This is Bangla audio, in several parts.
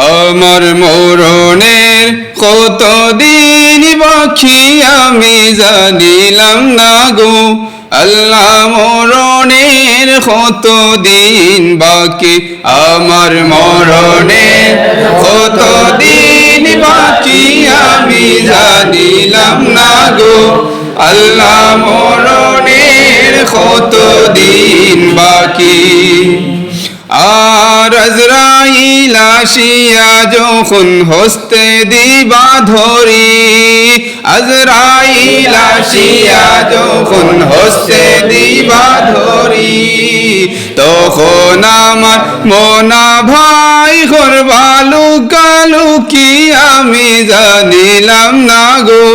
আমার মরণের কতদিন বাকি আমি জানিলাম না গো আল্লাহ মরণের কতদিন বাকি আমার মরণের কতদিন বাকি আমি জানিলাম না গো আল্লাহ মরণের কতদিন বাকি আর আজরাইল আসিয়া যখন হস্তে দিবা ধরি আজরাইল আসিয়া যখন হস্তে দিবা ধরি তখন আমার মনা ভাই করবা লুকালুকি আমি জানিলাম না গো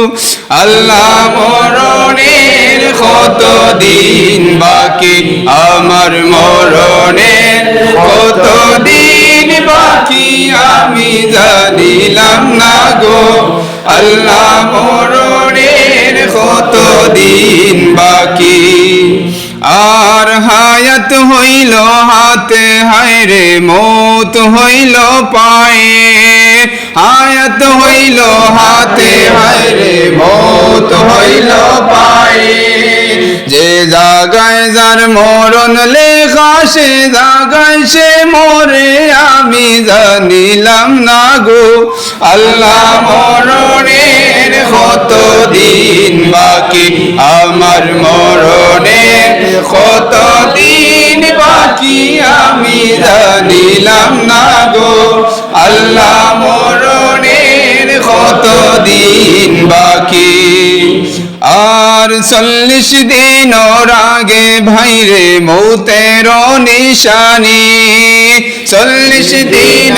আল্লাহ মরণের কতদিন বাকি আমার মরণের কতদিন বাকি আমি জানিলাম না গো আল্লাহ মরণের কতদিন বাকি আর হায়াত হইল হাতে হায়রে মৌত হইল পায়ে হায়াত হইল হাতে হায়রে মৌত হইল পায়ে যে জাগায় যার মরণ লেখা সে জাগায় সে মরে আমি জানিলাম না গো আল্লাহ মরণের কতদিন বাকি আমার মরণের কতদিন বাকি আমি জানিলাম না গো আল্লাহ মরণের কতদিন বাকি আর 40 দিন আগে ভাইরে মৌতের নিশানি 40 দিন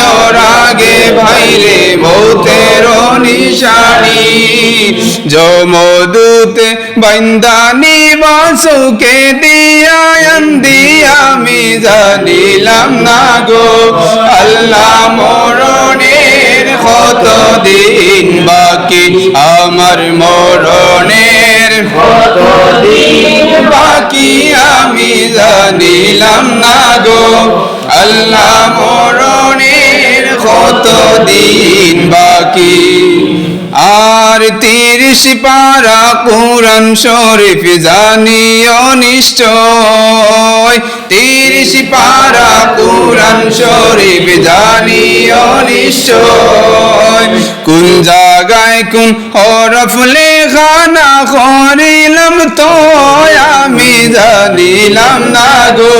আগে ভাইরে মৌতের নিশানি যমদূতে বান্দানি বাসুকে দিয়া আমি জানিলাম না গো আল্লাহ মরণের কতদিন বাকি আমার মরণের কতদিন বাকি আমি জানিলাম না গো আল্লাহ মরণের কতদিন বাকি আর 30 পারা কুরআন শরীফ জানিও নিশ্চয় 30 পারা কুরআন শরীফ জানিও নিশ্চয় কোন জায়গায় কোন হরফ লেখা না করিলাম তো আমি জানিলাম না গো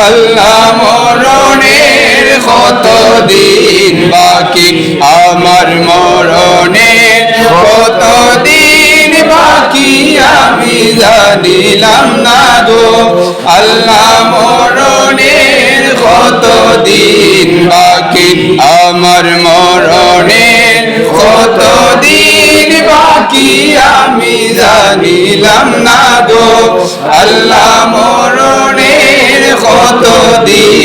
আল্লাহ মরণের কতদিন বাকি আমার মরণের কতদিন বাকি আমি জানিলাম না গো আল্লাহ মরণের কতদিন বাকি আমার মরণের কতদিন বাকি আমি জানিলাম না গো আল্লাহ মরণের কতদিন